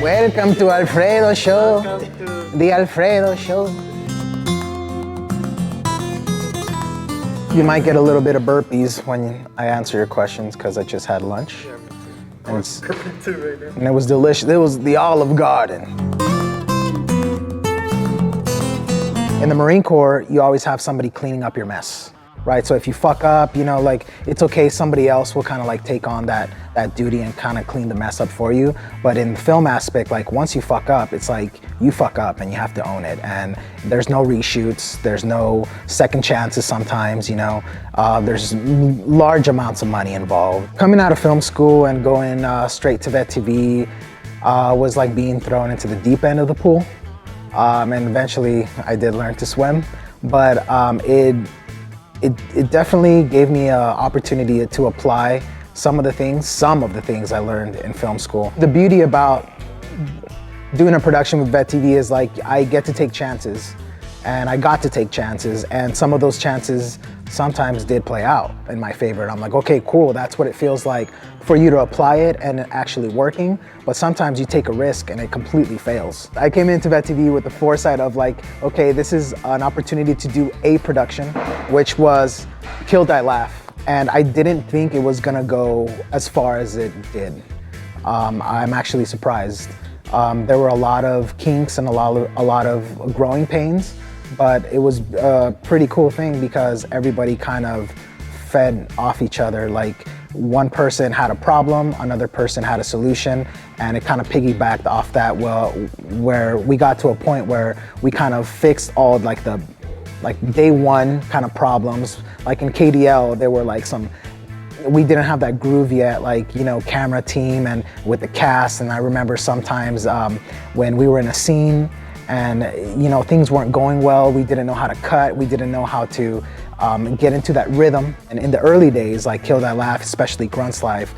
Welcome to Alfredo Show. The Alfredo Show. You might get a little bit of burpees when I answer your questions because I just had lunch. And it was delicious. It was the Olive Garden. In the Marine Corps, you always have somebody cleaning up your mess, right? So if you fuck up, you know, like, it's okay, somebody else will kind of like take on that duty and kind of clean the mess up for you. But in the film aspect, like, once you fuck up, it's like you fuck up and you have to own it. And there's no reshoots, there's no second chances sometimes, you know. There's large amounts of money involved. Coming out of film school and going straight to vet TV was like being thrown into the deep end of the pool. And eventually I did learn to swim, but it definitely gave me an opportunity to apply some of the things I learned in film school. The beauty about doing a production with Vet TV is like I get to take chances, and I got to take chances, and some of those chances sometimes did play out in my favor. And I'm like, okay, cool, that's what it feels like for you to apply it and actually working. But sometimes you take a risk and it completely fails. I came into Vet TV with the foresight of like, okay, this is an opportunity to do a production, which was Kill, Die, Laugh. And I didn't think it was gonna go as far as it did. I'm actually surprised. There were a lot of kinks and a lot of growing pains, but it was a pretty cool thing because everybody kind of fed off each other. Like, one person had a problem, another person had a solution, and it kind of piggybacked off that, well, where we got to a point where we kind of fixed all like day one kind of problems. Like in KDL, there were like we didn't have that groove yet, like, you know, camera team and with the cast. And I remember sometimes when we were in a scene and, you know, things weren't going well, we didn't know how to cut, we didn't know how to get into that rhythm. And in the early days, like Kill, Die, Laugh, especially Grunt's Life,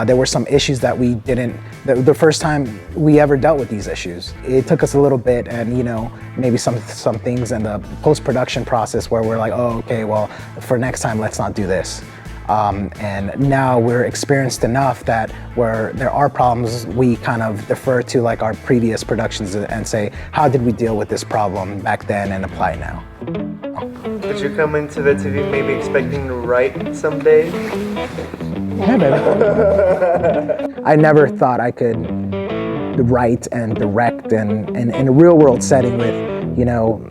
there were some issues that we didn't, the first time we ever dealt with these issues. It took us a little bit, and, you know, maybe some things in the post-production process where we're like, oh, okay, well, for next time, let's not do this. And now we're experienced enough that where there are problems, we kind of defer to like our previous productions and say, how did we deal with this problem back then and apply it now? Did you come into Vet TV maybe expecting to write someday? Yeah, baby. I never thought I could write and direct and in a real world setting with, you know,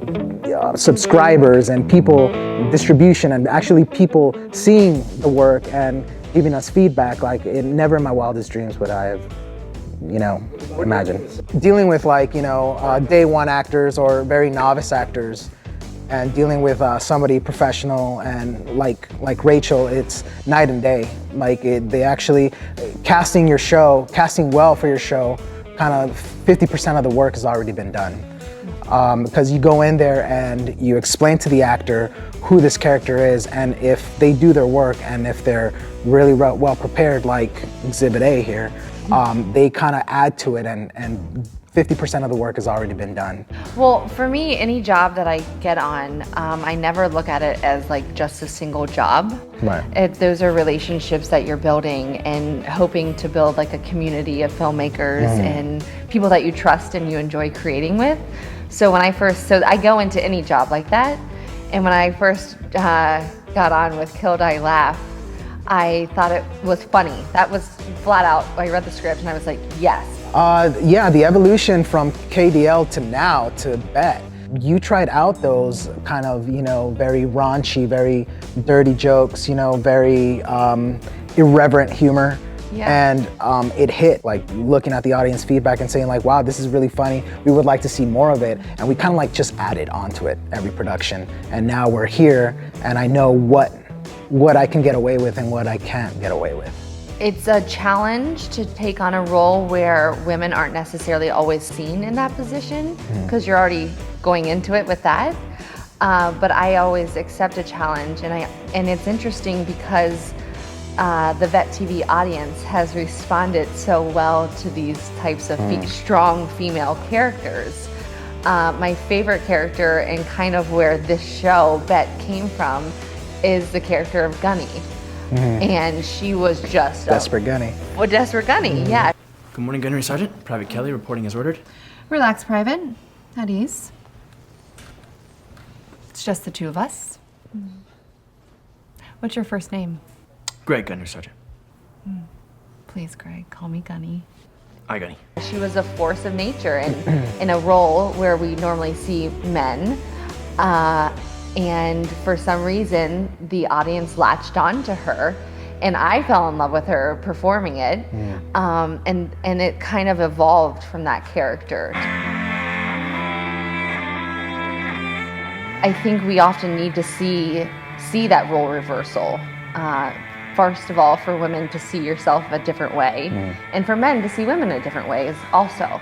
subscribers and people, distribution, and actually people seeing the work and giving us feedback. Like, never in my wildest dreams would I have, you know, imagined. Dealing with, like, you know, day one actors or very novice actors, and dealing with somebody professional and like Rachel, it's night and day. Like, they actually, casting well for your show, kind of 50% of the work has already been done. Because you go in there and you explain to the actor who this character is, and if they do their work and if they're really well prepared, like Exhibit A here, they kind of add to it, and 50% of the work has already been done. Well, for me, any job that I get on, I never look at it as like just a single job. Right. Those are relationships that you're building and hoping to build like a community of filmmakers and people that you trust and you enjoy creating with. So when I go into any job like that, and when I first got on with Kill, Die, Laugh, I thought it was funny. That was flat out, I read the script and I was like, yes. Yeah, the evolution from KDL to now to Bet. You tried out those kind of, you know, very raunchy, very dirty jokes, you know, very irreverent humor. Yeah. And it hit, like looking at the audience feedback and saying like, wow, this is really funny. We would like to see more of it. And we kind of like just added onto it every production. And now we're here and I know what I can get away with and what I can't get away with. It's a challenge to take on a role where women aren't necessarily always seen in that position because you're already going into it with that. But I always accept a challenge, and it's interesting because the Vet TV audience has responded so well to these types of strong female characters. My favorite character and kind of where this show, Bet, came from is the character of Gunny. And she was just Desperate Gunny. Well, Desperate Gunny, yeah. Good morning, Gunnery Sergeant. Private Kelly reporting as ordered. Relax, Private. At ease. It's just the two of us. What's your first name? Greg, Gunnery Sergeant. Please, Greg, call me Gunny. Aye, Gunny. She was a force of nature in a role where we normally see men. And for some reason, the audience latched on to her, and I fell in love with her performing it. And it kind of evolved from that character. I think we often need to see that role reversal. First of all, for women to see yourself a different way, and for men to see women in different ways also.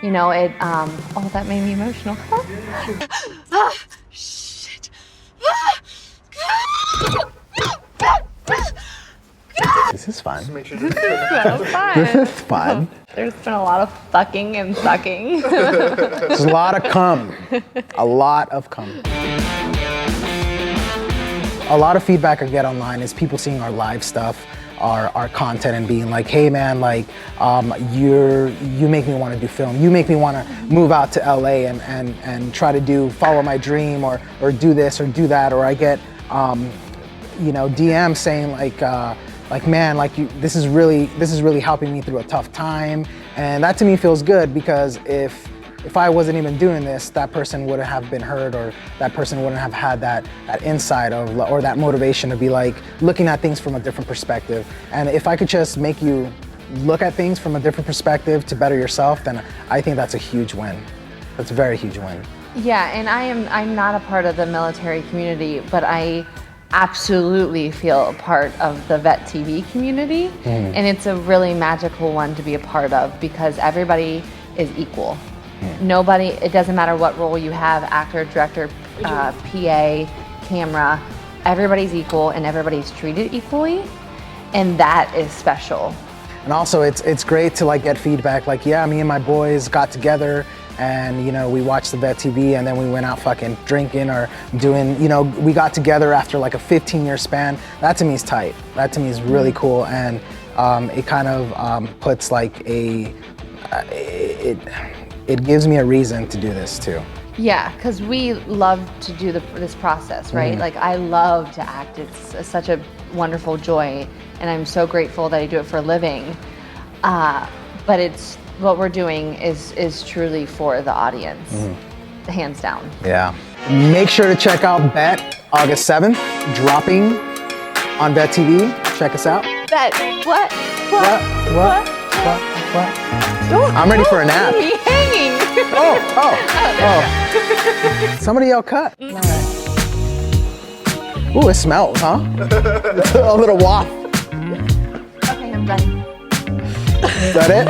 You know, oh, that made me emotional. Shit. This is fun. Make sure So fun. This is fun. There's been a lot of fucking and sucking. There's a lot of cum. A lot of cum. A lot of feedback I get online is people seeing our live stuff, our content, and being like, hey man, like you make me want to do film. You make me want to move out to LA and try to follow my dream or do this or do that. Or I get DMs saying like man, like this is really helping me through a tough time. And that to me feels good, because if I wasn't even doing this, that person wouldn't have been heard, or that person wouldn't have had that insight or that motivation to be like looking at things from a different perspective. And if I could just make you look at things from a different perspective to better yourself, then I think that's a huge win. That's a very huge win. Yeah, and I'm not a part of the military community, but I absolutely feel a part of the Vet TV community, and it's a really magical one to be a part of, because everybody is equal. Nobody, it doesn't matter what role you have, actor, director, PA, camera, everybody's equal and everybody's treated equally, and that is special. And also it's great to like get feedback, like, yeah, me and my boys got together and we watched the Vet TV, and then we went out fucking drinking or doing, we got together after like a 15-year span. That to me is tight. That to me is really cool, and it kind of puts like it gives me a reason to do this too. Yeah, because we love to do this process, right? Like, I love to act. It's such a wonderful joy, and I'm so grateful that I do it for a living. But what we're doing is truly for the audience, hands down. Yeah. Make sure to check out Bet August 7th, dropping on Bet TV. Check us out. Bet, what? I'm ready for a nap. Me hanging. Oh. Somebody yell cut. All right. Ooh, it smells, huh? A little waft. Okay, I'm done. Is that it?